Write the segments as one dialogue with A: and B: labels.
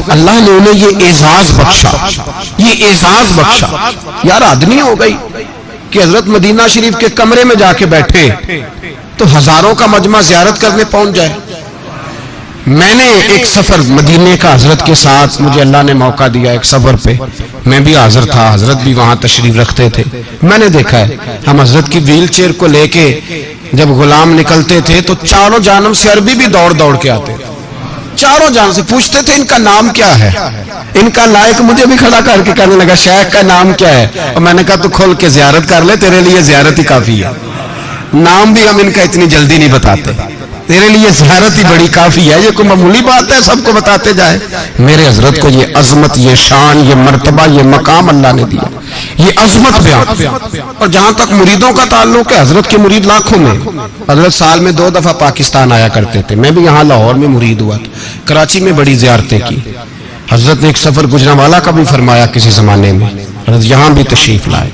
A: اللہ نے انہیں یہ اعزاز بخشا، یہ اعزاز بخشا. یار آدمی ہو گئی کہ حضرت مدینہ شریف کے کمرے میں جا کے بیٹھے تو ہزاروں کا مجمع زیارت کرنے پہنچ جائے. میں نے ایک سفر مدینے کا حضرت کے ساتھ، مجھے اللہ نے موقع دیا ایک سفر پہ، میں بھی حاضر تھا، حضرت بھی وہاں تشریف رکھتے تھے. میں نے دیکھا ہے ہم حضرت کی ویل چیئر کو لے کے جب غلام نکلتے تھے تو چاروں جانب سے عربی بھی دوڑ دوڑ کے آتے، چاروں جانب سے پوچھتے تھے ان کا نام کیا ہے. ان کا لائق مجھے بھی کھڑا کر کے کہنے لگا شیخ کا نام کیا ہے؟ اور میں نے کہا تو کھول کے زیارت کر لے، تیرے لیے زیارت ہی کافی ہے. نام بھی ہم ان کا اتنی جلدی نہیں بتاتے، تیرے لیے زیارت ہی بڑی کافی ہے. یہ کوئی معمولی بات ہے سب کو بتاتے جائے؟ میرے حضرت کو یہ عظمت، یہ شان، یہ مرتبہ، یہ مقام اللہ نے دیا، یہ عظمت بیان. اور جہاں تک مریدوں کا تعلق ہے، حضرت کے مرید لاکھوں میں. حضرت سال میں 2 دفعہ پاکستان آیا کرتے تھے. میں بھی یہاں لاہور میں مرید ہوا تھا، کراچی میں بڑی زیارتیں کی. حضرت نے ایک سفر گجرانوالہ کا بھی فرمایا کسی زمانے میں، حضرت یہاں بھی تشریف لائے.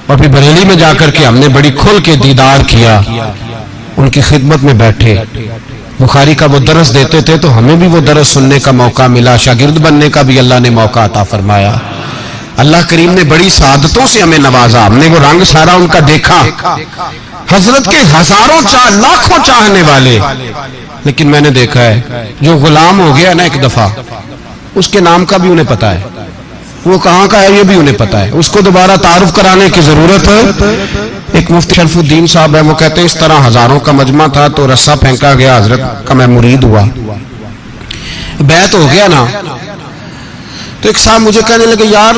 A: اور پھر بریلی میں جا کر کے ہم نے بڑی کھل کے دیدار کیا، ان کی خدمت میں بیٹھے. بخاری کا وہ درس دیتے تھے تو ہمیں بھی وہ درس سننے کا موقع ملا، شاگرد بننے کا بھی اللہ نے موقع عطا فرمایا. اللہ کریم نے بڑی سعادتوں سے ہمیں نوازا. ہم نے وہ رنگ سارا ان کا دیکھا، حضرت کے ہزاروں لاکھوں چاہنے والے. لیکن میں نے دیکھا ہے جو غلام ہو گیا نا ایک دفعہ، اس کے نام کا بھی انہیں پتا ہے، وہ کہاں کا ہے یہ بھی انہیں پتا ہے. اس کو دوبارہ تعارف کرانے کی ضرورت ہے. ایک مفتی شرف الدین صاحب ہے، وہ کہتے ہیں اس طرح ہزاروں کا مجمع تھا تو رسا پھینکا گیا، حضرت کا میں مرید ہوا، بیعت ہو گیا نا. تو ایک صاحب مجھے کہنے لگے یار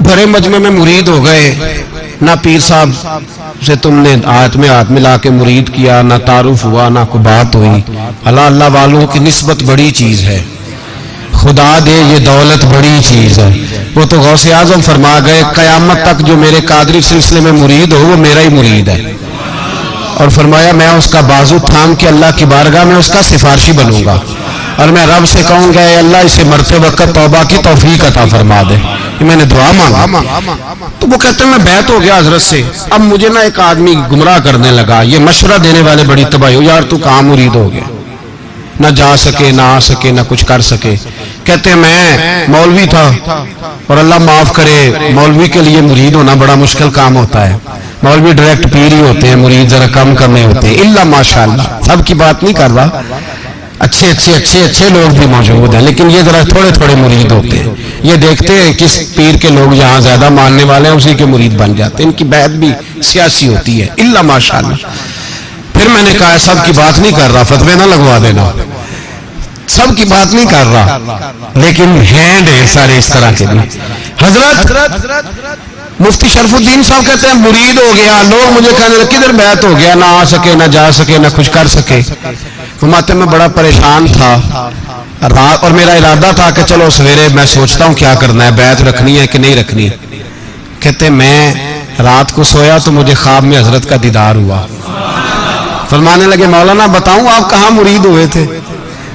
A: بھرے مجمع میں مرید ہو گئے، نہ پیر صاحب سے تم نے ہاتھ میں ہاتھ ملا کے مرید کیا، نہ تعارف ہوا، نہ کوئی بات ہوئی. اللہ اللہ والوں کی نسبت بڑی چیز ہے، خدا دے یہ دولت بڑی چیز ہے. وہ تو غوث اعظم فرما گئے قیامت تک جو میرے قادری سلسلے میں مرید ہو وہ میرا ہی مرید ہے. اور فرمایا میں اس کا بازو تھام کے اللہ کی بارگاہ میں اس کا سفارشی بنوں گا، اور میں رب سے کہوں گا اے اللہ اسے مرتے وقت توبہ کی توفیق عطا فرما دے. میں نے دعا مانگا. تو وہ کہتے ہیں میں بیعت ہو گیا حضرت سے. اب مجھے نا ایک آدمی گمراہ کرنے لگا، یہ مشورہ دینے والے بڑی تباہی ہو، یار تو کہاں مرید ہو گیا، نہ جا سکے نہ آ سکے نہ کچھ کر سکے. کہتے ہیں میں مولوی تھا، اور اللہ معاف کرے مولوی کے لیے مرید ہونا بڑا مشکل کام ہوتا ہے. مولوی ڈائریکٹ پیر ہی ہوتے ہیں، مرید ذرا کم کرنے ہوتے ہیں. الا ماشاءاللہ، سب کی بات نہیں کر رہا، اچھے لوگ بھی موجود ہیں، لیکن یہ ذرا تھوڑے تھوڑے مرید ہوتے ہیں. یہ دیکھتے ہیں کس پیر کے لوگ یہاں زیادہ ماننے والے ہیں اسی کے مرید بن جاتے ہیں. ان کی بیعت بھی سیاسی ہوتی ہے. الا ماشاءاللہ. پھر میں نے کہا سب کی بات نہیں کر رہا، فتوے نہ لگوا دینا، سب کی بات نہیں کر رہا، لیکن ہینڈ ہے سارے اس طرح کے بھی. حضرت مفتی شرف الدین صاحب کہتے ہیں مرید ہو گیا. لوگ مجھے کہنے لگے کدھر بیعت ہو گیا، نہ آ سکے نہ جا سکے نہ کچھ کر سکے. فرماتے میں بڑا پریشان تھا رات، اور میرا ارادہ تھا کہ چلو سویرے میں سوچتا ہوں کیا کرنا ہے، بیعت رکھنی ہے کہ نہیں رکھنی. کہتے میں رات کو سویا تو مجھے خواب میں حضرت کا دیدار ہوا. فرمانے لگے مولانا بتاؤں آپ کہاں مرید ہوئے تھے،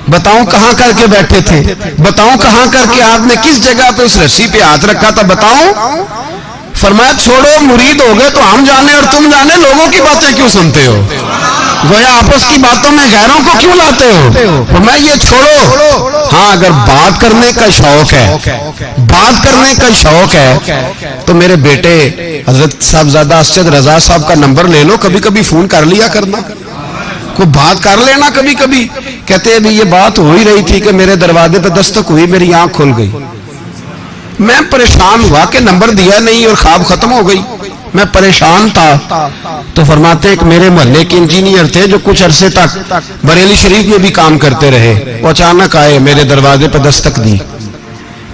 A: بتاؤں کہاں کر کے بیٹھے تھے، بتاؤں کہاں کر کے آپ نے کس جگہ پہ اس رسی پہ ہاتھ رکھا تھا، بتاؤں. فرمایا چھوڑو مرید ہو گئے تو ہم جانے اور تم جانے، لوگوں کی باتیں کیوں سنتے ہو، گویا آپس کی باتوں میں غیروں کو کیوں لاتے ہو. فرمایا یہ چھوڑو. ہاں اگر بات کرنے کا شوق ہے تو میرے بیٹے حضرت صاحبزادہ اسجد رضا صاحب کا نمبر لے لو، کبھی کبھی فون کر لیا کرنا، کوئی بات کر لینا کبھی کبھی. کہتے ہیں یہ بات ہو ہی رہی تھی کہ میرے دروازے پہ دستک ہوئی، میری آنکھ کھل گئی. میں پریشان ہوا کہ نمبر دیا نہیں اور خواب ختم ہو گئی. میں پریشان تھا. تو فرماتے ایک میرے محلے کے انجینئر تھے جو کچھ عرصے تک بریلی شریف میں بھی کام کرتے رہے، وہ اچانک آئے، میرے دروازے پہ دستک دی.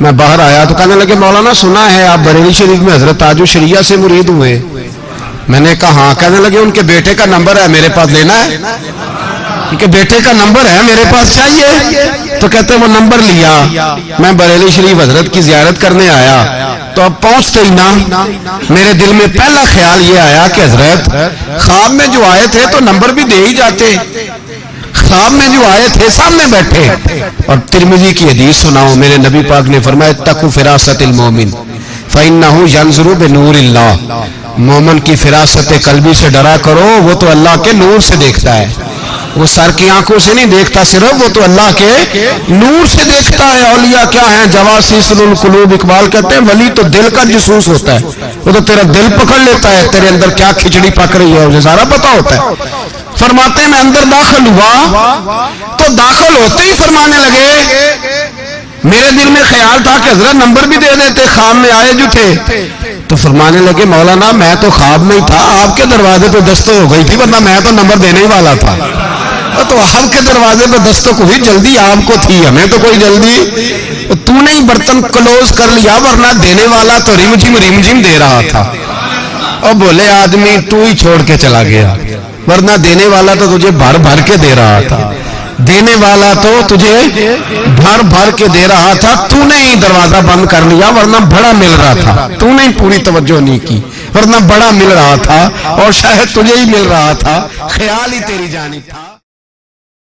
A: میں باہر آیا تو کہنے لگے مولانا سنا ہے آپ بریلی شریف میں حضرت تاج الشریعہ سے مرید ہوئے. میں نے کہا ہاں. کہنے لگے ان کے بیٹے کا نمبر ہے میرے پاس لینا ہے، ان کے بیٹے کا نمبر ہے میرے پاس چاہیے. تو کہتے وہ نمبر لیا. میں بریلی شریف حضرت کی زیارت کرنے آیا تو اب پہنچتے ہی نا میرے دل میں پہلا خیال یہ آیا کہ حضرت خواب میں جو آئے تھے تو نمبر بھی دے ہی جاتے، خواب میں جو آئے تھے سامنے بیٹھے. اور ترمذی کی حدیث سناؤ، میرے نبی پاک نے فرمایا اتقوا فراست المومن فإنہ ینظر بنور اللہ. مومن کی فراست قلبی سے ڈرا کرو، وہ تو اللہ کے نور سے دیکھتا ہے. وہ سر کی آنکھوں سے نہیں دیکھتا صرف، وہ تو اللہ کے نور سے دیکھتا ہے۔ اولیاء کیا ہیں؟ جواسیس القلوب، اقبال کہتے ہیں ولی تو دل کا جاسوس ہوتا ہے، وہ تو تیرا دل پکڑ لیتا ہے، تیرے اندر کیا کھچڑی پک رہی ہے اسے سارا پتا ہوتا ہے۔ فرماتے ہیں میں اندر داخل ہوا تو داخل ہوتے ہی فرمانے لگے، میرے دل میں خیال تھا کہ حضرت نمبر بھی دے دیتے، خواب میں آئے جو تھے، تو فرمانے لگے مولانا میں تو خواب میں ہی تھا، آپ کے دروازے پہ دستک ہو گئی تھی، ورنہ میں تو نمبر دینے ہی والا تھا۔ تو آپ کے دروازے پہ دستک ہوئی، جلدی آپ کو تھی، ہمیں تو کوئی جلدی، تو نے ہی برتن کلوز کر لیا، ورنہ دینے والا تو رم جھم دے رہا تھا۔ اور بولے آدمی تو ہی چھوڑ کے چلا گیا، ورنہ دینے والا تو تجھے بھر بھر کے دے رہا تھا، دینے والا تو تجھے بھر بھر کے دے رہا تھا، تو نے ہی دروازہ بند کر لیا، ورنہ بڑا مل رہا تھا، تو نے ہی پوری توجہ نہیں کی، ورنہ بڑا مل رہا تھا، اور شاید تجھے ہی مل رہا تھا، خیال ہی تیری جانب تھا۔